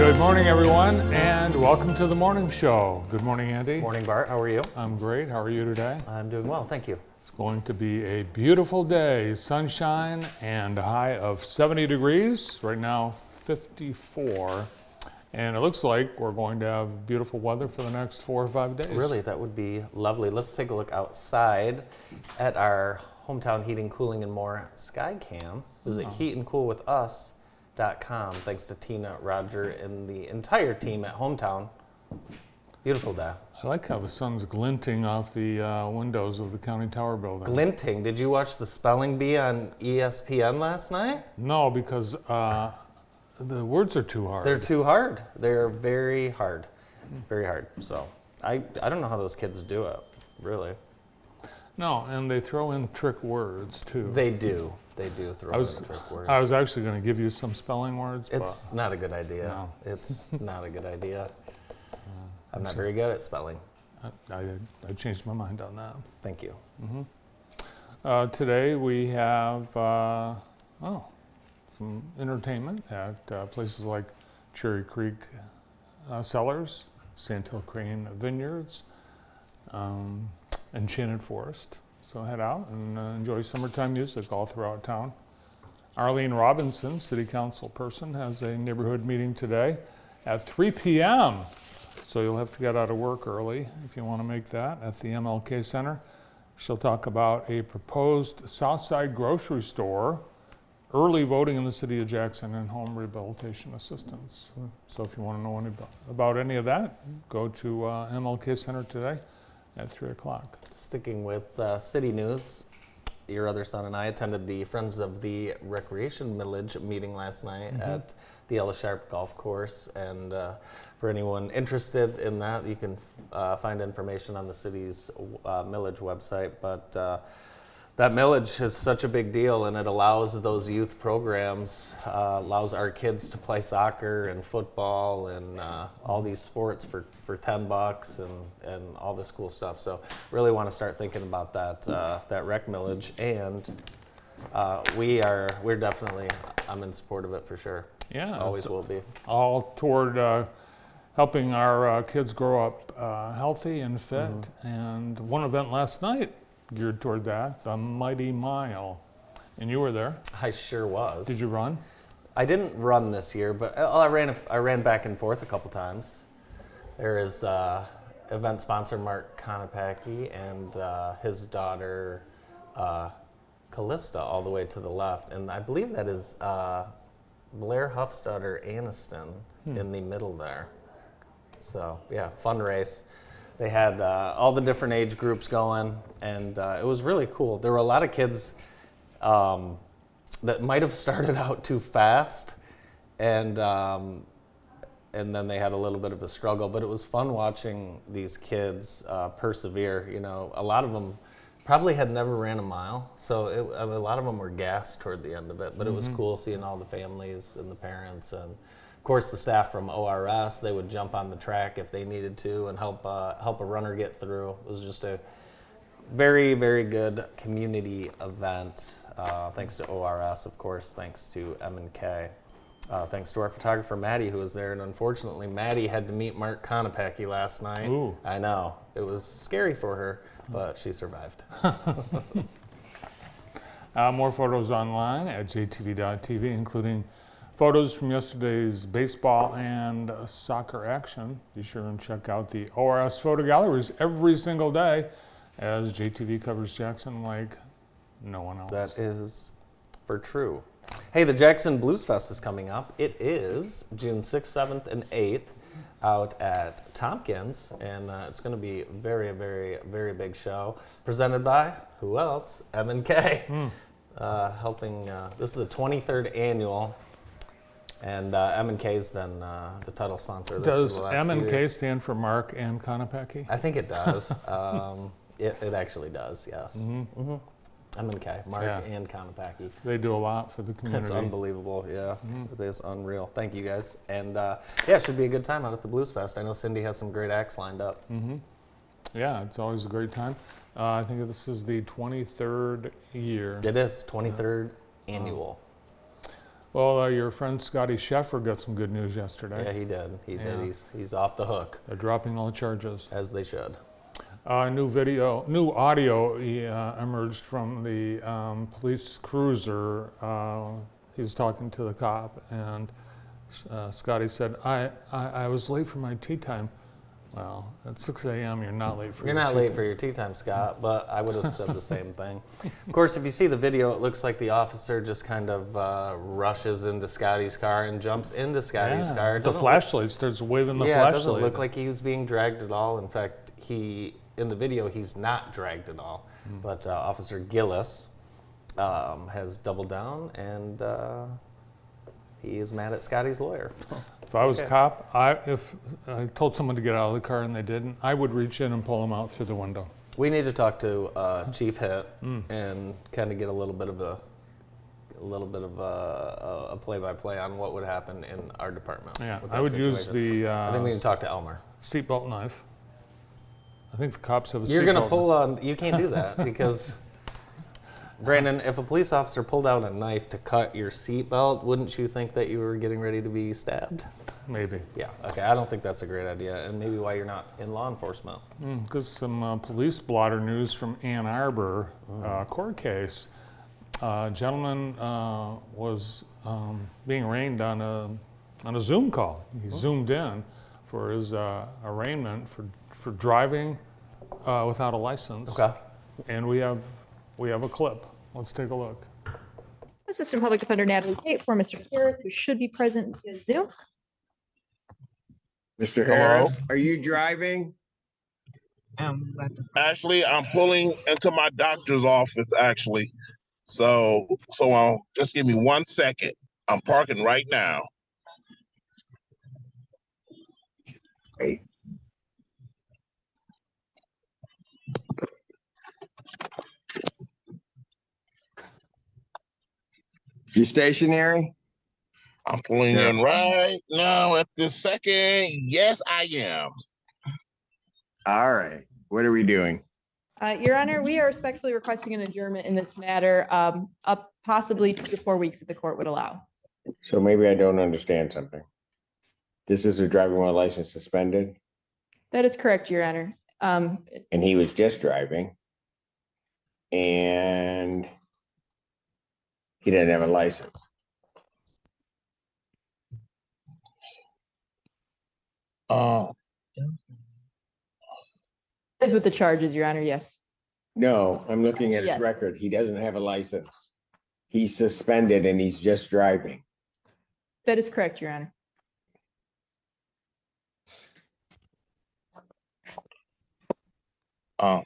Good morning, everyone, and welcome to the morning show. Good morning, Andy. Morning, Bart. How are you? I'm great. How are you today? I'm doing well, thank you. It's going to be a beautiful day, sunshine and a high of 70 degrees. Right now, 54. And it looks like we're going to have beautiful weather for the next 4 or 5 days. Really, that would be lovely. Let's take a look outside at our Hometown Heating, Cooling, and More Skycam. Visit heatandcoolwithus.com. Thanks to Tina, Roger, and the entire team at Hometown. Beautiful day. I like how the sun's glinting off the windows of the County Tower building. Glinting. Did you watch the spelling bee on ESPN last night? No, because the words are too hard. They're too hard. They're very hard. Very hard. So I don't know how those kids do it, really. No, and they throw in trick words, too. They do. They do throw in trick words. I was actually going to give you some spelling words. It's not a good idea. No. It's not a good idea. I'm not very good at spelling. I changed my mind on that. Thank you. Today we have some entertainment at places like Cherry Creek Cellars, Sandhill Crane Vineyards, Enchanted Forest. So head out and enjoy summertime music all throughout town. Arlene Robinson, City Council person, has a neighborhood meeting today at 3 p.m. So you'll have to get out of work early if you want to make that at the MLK Center. She'll talk about a proposed Southside grocery store, early voting in the city of Jackson, and home rehabilitation assistance. So if you want to know about any of that, go to MLK Center today at 3 o'clock. Sticking with city news, your other son and I attended the Friends of the Recreation Millage meeting last night at the Ella Sharp Golf Course. And for anyone interested in that, you can find information on the city's millage website. But that millage is such a big deal, and it allows those youth programs, allows our kids to play soccer and football and all these sports for $10 and all this cool stuff. So really want to start thinking about that rec millage, and we're definitely, I'm in support of it for sure. Yeah, always will be. All toward helping our kids grow up healthy and fit. And one event last night geared toward that, the Mighty Mile. And you were there. I sure was. Did you run? I didn't run this year, but I ran back and forth a couple times. There is event sponsor Mark Konopacki and his daughter Callista all the way to the left. And I believe that is Blair Huff's daughter Aniston in the middle there. So yeah, fun race. They had all the different age groups going, and it was really cool. There were a lot of kids that might have started out too fast, and then they had a little bit of a struggle. But it was fun watching these kids persevere. You know, a lot of them probably had never ran a mile, so a lot of them were gassed toward the end of it. But it was cool seeing all the families and the parents, and of course the staff from ORS. They would jump on the track if they needed to and help a runner get through. It was just a very, very good community event. Thanks to ORS, of course. Thanks to M&K. Thanks to our photographer Maddie, who was there. And unfortunately, Maddie had to meet Mark Konopacki last night. Ooh. I know, it was scary for her, but she survived. More photos online at jtv.tv, including photos from yesterday's baseball and soccer action. Be sure and check out the ORS photo galleries every single day as JTV covers Jackson like no one else. That is for true. Hey, the Jackson Blues Fest is coming up. It is June 6th, 7th, and 8th out at Tompkins, and it's going to be a very, very, very big show. Presented by, who else? M&K. Helping, this is the 23rd annual. And M&K's been the title sponsor of this Does for the last M&K few years. stand for Mark and Konopacki? I think it does. It actually does, yes. M&K, Mark and Konopacki. They do a lot for the community. It's unbelievable, yeah. It is unreal. Thank you, guys. And yeah, it should be a good time out at the Blues Fest. I know Cindy has some great acts lined up. Yeah, it's always a great time. I think this is the 23rd year. It is 23rd annual. Well, your friend Scotty Scheffer got some good news yesterday. Yeah, he did. He did. Yeah. He's off the hook, They're dropping all the charges. as they should. New audio emerged from the police cruiser. He was talking to the cop, and Scotty said, I was late for my tea time. Well, at 6 a.m., you're not late for You're your not tea late time. for your tea time, Scott, but I would have said the same thing. Of course, if you see the video, it looks like the officer just kind of rushes into Scotty's car and jumps into Scotty's car. It The doesn't flashlight starts waving the look, flashlight. it doesn't look like he was being dragged at all. In fact, in the video, he's not dragged at all. But Officer Gillis has doubled down, and he is mad at Scotty's lawyer. If I was a Okay. cop, if I told someone to get out of the car and they didn't, I would reach in and pull them out through the window. We need to talk to Chief Hitt and kind of get a little bit of a play-by-play on what would happen in our department. Yeah, with I that would use situation. the I think we can talk to Elmer. seatbelt knife. I think the cops have a You're gonna seatbelt pull on. You can't do that because, Brandon, if a police officer pulled out a knife to cut your seatbelt, wouldn't you think that you were getting ready to be stabbed? Maybe. Yeah. Okay. I don't think that's a great idea, and maybe why you're not in law enforcement. Because some police blotter news from Ann Arbor court case. A gentleman was being arraigned on a Zoom call. He zoomed in for his arraignment for driving without a license. Okay. And we have a clip. Let's take a look. Assistant Public Defender Natalie Tate for Mr. Harris, who should be present via Zoom. Mr. Harris, are you driving? Actually, I'm pulling into my doctor's office, actually. So just give me 1 second. I'm parking right now. Wait. You stationary? I'm pulling Yeah. in right now at this second. Yes, I am. All right. What are we doing? Your Honor, we are respectfully requesting an adjournment in this matter, up possibly 2 to 4 weeks that the court would allow. So maybe I don't understand something. This is a driving while license suspended, That is correct, Your Honor. and he was just driving. And he didn't have a license. Uh, Is with the charges, Your Honor, yes. No, I'm looking at his Yes. record. He doesn't have a license. He's suspended and he's just driving. That is correct, Your Honor. uh,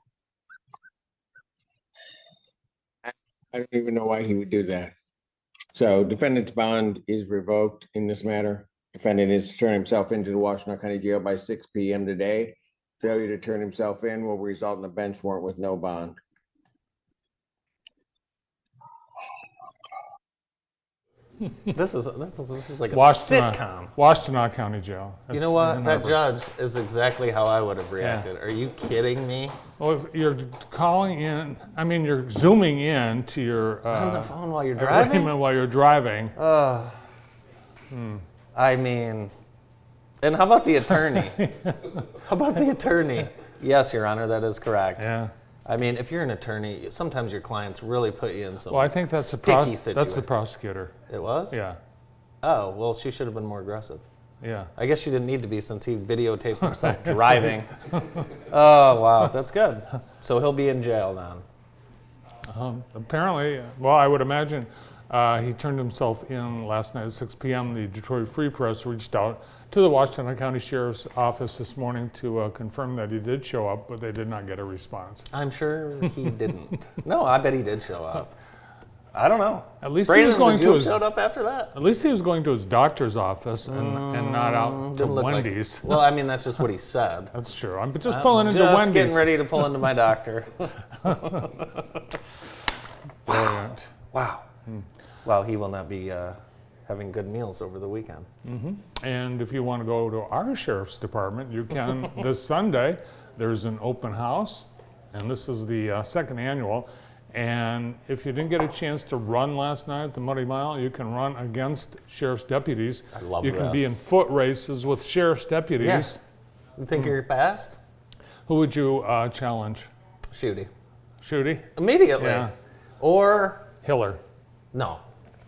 I don't even know why he would do that. So defendant's bond is revoked in this matter. Defendant is to turn himself into the Washington County Jail by 6 p.m. today. Failure to turn himself in will result in a bench warrant with no bond. This is like a Washtenaw sitcom. Washtenaw County Jail. You It's know what? Ann That Arbor. judge is exactly how I would have reacted. Are you kidding me? Well, if you're calling in, I mean, you're zooming in to your On the phone while you're driving? arraignment while you're driving. I mean, and how about the attorney? How about the attorney? Yes, Your Honor, that is correct. Yeah. I mean, if you're an attorney, sometimes your clients really put you in some Well, I think that's sticky that's the prosecutor. It was? Yeah. Oh, well, she should have been more aggressive. Yeah. I guess she didn't need to be since he videotaped himself driving. Oh, wow, that's good. So he'll be in jail then. Apparently, well, I would imagine he turned himself in last night at 6 p.m. The Detroit Free Press reached out to the Washington County Sheriff's Office this morning to confirm that he did show up, but they did not get a response. I'm sure he didn't. No, I bet he did show up. I don't know. At least Brandon, he was going would to you have his. showed up after that? At least he was going to his doctor's office and not out to Didn't look like- Wendy's. Well, I mean, that's just what he said. That's true. I'm just pulling into Just Wendy's. getting ready to pull into my doctor. Brilliant. Wow. Well, he will not be having good meals over the weekend. And if you want to go to our sheriff's department, you can this Sunday. There's an open house, and this is the second annual. And if you didn't get a chance to run last night at the Muddy Mile, you can run against sheriff's deputies. I love You can be this. in foot races with sheriff's deputies. Yes. You think you're fast? Who would you challenge? Shooty. Shooty? Immediately. Yeah. Or, Hiller. no,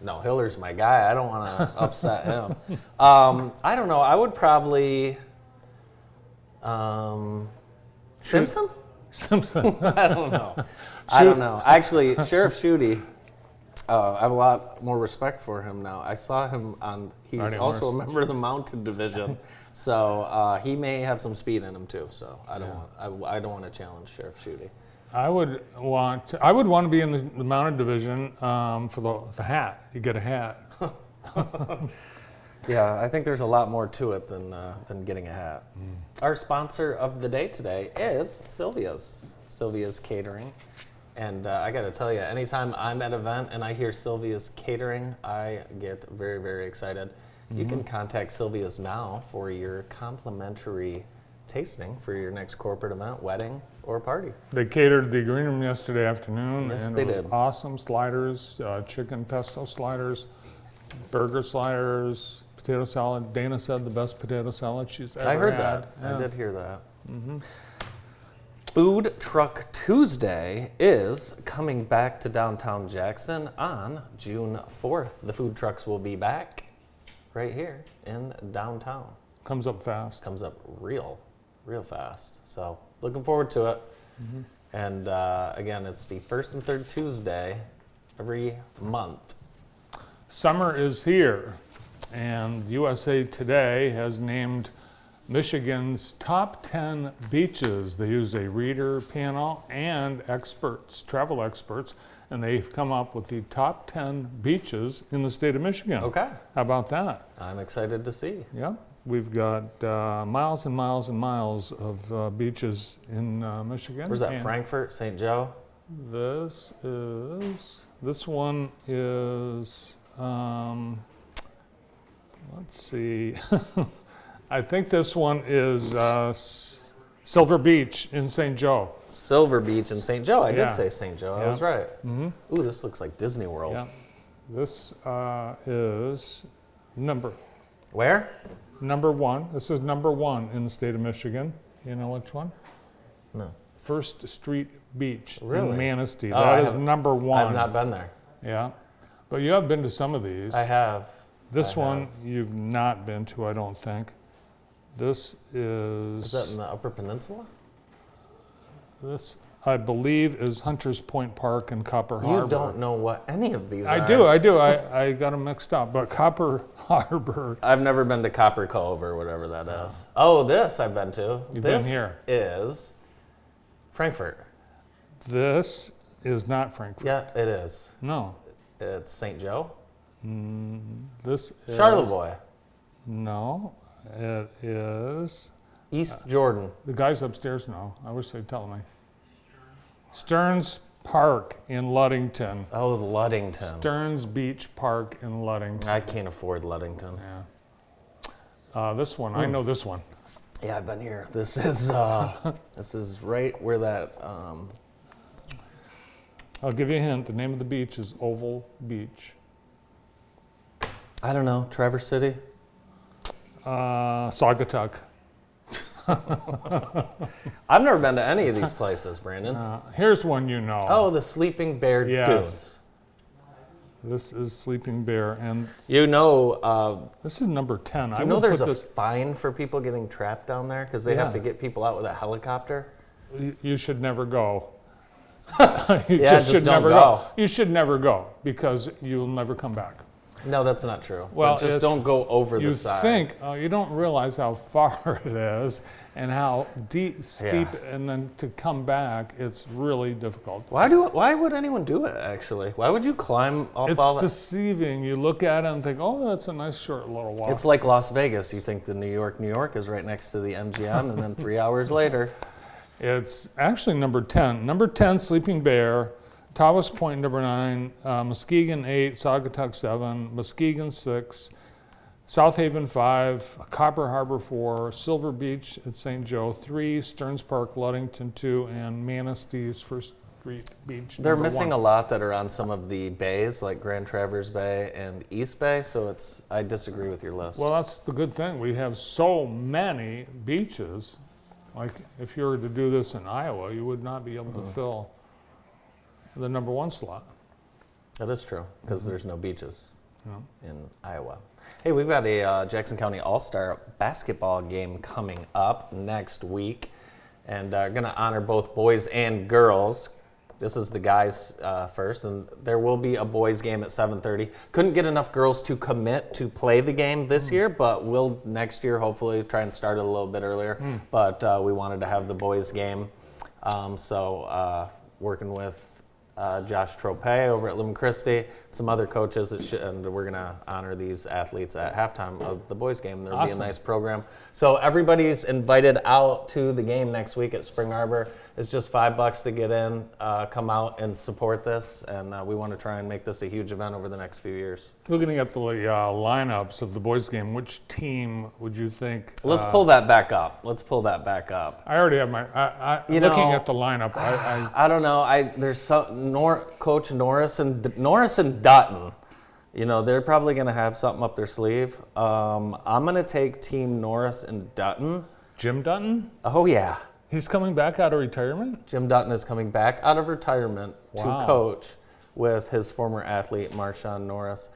Hiller's my guy. I don't want to upset him. I don't know. I would probably, Simpson? Simpson. I don't know. I don't know. Actually, Sheriff Shooty, I have a lot more respect for him now. I saw him on, he's Riding also horse. a member of the Mounted Division. So he may have some speed in him too. So I don't want to challenge Sheriff Shooty. I would want to be in the Mounted Division for the hat. You get a hat. Yeah, I think there's a lot more to it than getting a hat. Our sponsor of the day today is Sylvia's Catering. And I got to tell you, anytime I'm at an event and I hear Sylvia's Catering, I get very, very excited. You can contact Sylvia's now for your complimentary tasting for your next corporate event, wedding, or party. They catered the green room yesterday afternoon, Yes, and they it was did. awesome. Sliders, chicken pesto sliders, burger sliders, potato salad. Dana said the best potato salad she's ever I heard had. that. Yeah. I did hear that. Food Truck Tuesday is coming back to downtown Jackson on June 4th. The food trucks will be back right here in downtown. Comes up fast. Comes up real fast. So looking forward to it. And again, it's the first and third Tuesday every month. Summer is here, and USA Today has named Michigan's top 10 beaches. They use a reader panel and experts, travel experts, and they've come up with the top 10 beaches in the state of Michigan. Okay. How about that? I'm excited to see. Yep. We've got miles and miles and miles of beaches in Michigan. Where's that? And Frankfurt, St. Joe? This one is, let's see. I think this one is Silver Beach in St. Joe. Silver Beach and St. Joe. I Yeah. did say St. Joe. I Yeah. was right. Ooh, this looks like Disney World. Yeah. This is number Where? one. This is number one in the state of Michigan. You know which one? No. First Street Beach Really? in Manistee. Oh, I That is haven't- number one. I've not been there. Yeah. But you have been to some of these. I have. This I one have. you've not been to, I don't think. This Is that in the Upper Peninsula? this I believe is Hunters Point Park and Copper Harbor. You don't know what any of these are. I do. I got them mixed up. But Copper Harbor, I've never been to Copper Cove or whatever that is. Oh, this I've been to. You've been This here. is Frankfurt. this is not Frankfurt. Yeah, it is. No. It's St. Joe. This is Charlevoix. No. It is East Jordan. the guys upstairs know. I wish they'd tell me. Stearns Park in Ludington. Oh, Ludington. Stearns Beach Park in Ludington. I can't afford Ludington. Yeah. This one, I know this one. Yeah, I've been here. This is right where that I'll give you a hint. The name of the beach is Oval Beach. I don't know, Traverse City. Saugatuck. I've never been to any of these places, Brandon. Here's one you know. Oh, the Sleeping Bear Yes. Dunes. This is Sleeping Bear, and You know, this is number 10. do you know there's a fine for people getting trapped down there because they have to get people out with a helicopter? You should never go. You Yeah, should just don't never go. You should never go because you'll never come back. No, that's not true. Well, But just it's- don't go over You the side. think you don't realize how far it is and how steep, and then to come back, it's really difficult. Why would anyone do it? Actually, why would you climb up It's all that? deceiving. You look at it and think, "Oh, that's a nice short little walk." It's like Las Vegas. You think the New York is right next to the MGM, and then 3 hours later, It's actually number 10. Number 10, Sleeping Bear. Tawas Point, number 9. Muskegon, 8. Saugatuck, 7. Muskegon, 6. South Haven, 5. Copper Harbor, 4. Silver Beach at St. Joe, 3. Stearns Park, Ludington, 2. And Manistee's First Street Beach. They're number missing one. a lot that are on some of the bays, like Grand Traverse Bay and East Bay. So I disagree with your list. Well, that's the good thing. We have so many beaches. Like, if you were to do this in Iowa, you would not be able to fill the number one slot. That is true, because there's no beaches Yeah. in Iowa. Hey, we've got a Jackson County All-Star basketball game coming up next week, and going to honor both boys and girls. This is the guys first, and there will be a boys game at 7:30. Couldn't get enough girls to commit to play the game this year, but we'll next year hopefully try and start it a little bit earlier. But we wanted to have the boys game, so working with Josh Trope over at Lim Christie, some other coaches, and we're going to honor these athletes at halftime of the boys game. There'll be a Awesome. nice program. So everybody's invited out to the game next week at Spring Arbor. It's just $5 to get in. Come out and support this, and we want to try and make this a huge event over the next few years. Looking at the lineups of the boys' game, which team would you think? Let's pull that back up. I already have my. You looking know, at the lineup, I don't know. There's Coach Norris and Dutton. You know, they're probably going to have something up their sleeve. I'm going to take Team Norris and Dutton. Jim Dutton. Oh yeah, He's coming back out of retirement. Jim Dutton is coming back out of retirement Wow. to coach with his former athlete Marshawn Norris.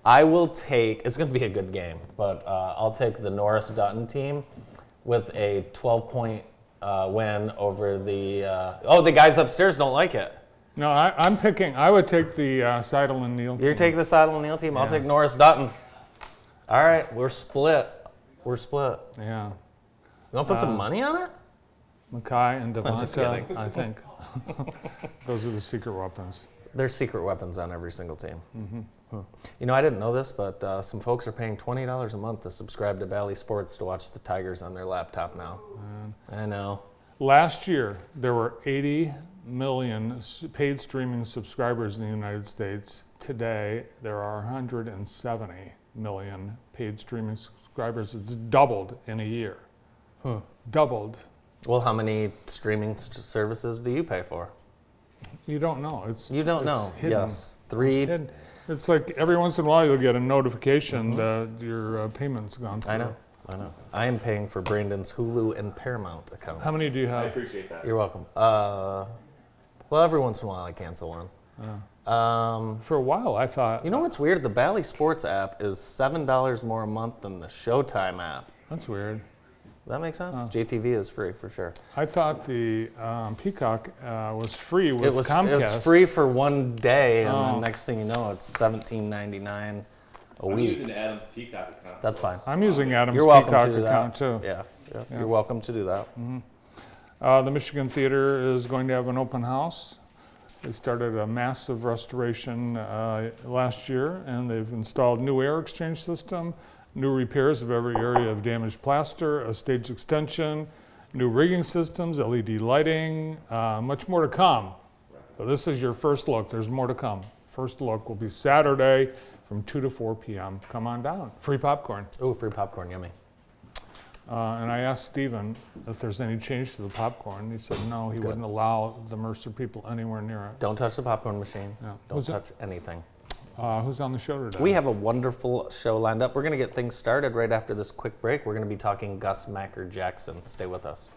I will take. It's going to be a good game, but I'll take the Norris Dutton team with a 12-point win over the. The guys upstairs don't like it. No, I'm picking. I would take the Seidel and Neal. You're team. taking the Seidel Neal team. I'll Yeah. take Norris Dutton. All right, we're split. Yeah, You want to put some money on it? Mackay and I'm just Devonta. kidding. I think those are the secret weapons. There's secret weapons on every single team. Mm-hmm. You know, I didn't know this, but some folks are paying $20 a month to subscribe to Bally Sports to watch the Tigers on their laptop now. I know. Last year, there were 80 million paid streaming subscribers in the United States. Today, there are 170 million paid streaming subscribers. It's doubled in a year. Doubled. Well, how many streaming services do you pay for? You don't know. You don't know. Hidden. Yes, 3. It's hidden. It's like every once in a while you'll get a notification that your payment's gone through. I know. I am paying for Brandon's Hulu and Paramount accounts. How many do you have? You're welcome. Well, every once in a while I cancel one. For a while, I thought. You know what's weird? The Bally Sports app is $7 more a month than the Showtime app. That's weird. Does that make sense? JTV is free for sure. I thought the Peacock was free with Comcast. It's free for one day, and Oh. then next thing you know, it's $17.99 a I'm week. using Adam's Peacock account. That's fine. I'm using Adam's You're welcome Peacock to do account that. too. Yeah. You're welcome to do that. The Michigan Theater is going to have an open house. They started a massive restoration last year, and they've installed new air exchange system, new repairs of every area of damaged plaster, a stage extension, new rigging systems, LED lighting, much more to come. But this is your first look. There's more to come. First look will be Saturday from 2 to 4 p.m. Come on down. Free popcorn. Ooh, free popcorn, yummy. And I asked Stephen if there's any change to the popcorn. He said no, he wouldn't allow the Mercer people anywhere near it. Don't touch the popcorn machine. Yeah. Don't Who's it? touch anything. Who's on the show today? We have a wonderful show lined up. We're going to get things started right after this quick break. We're going to be talking Gus Macker Jackson. Stay with us.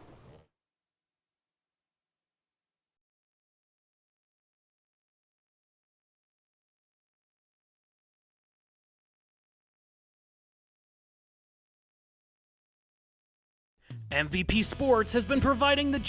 MVP Sports has been providing the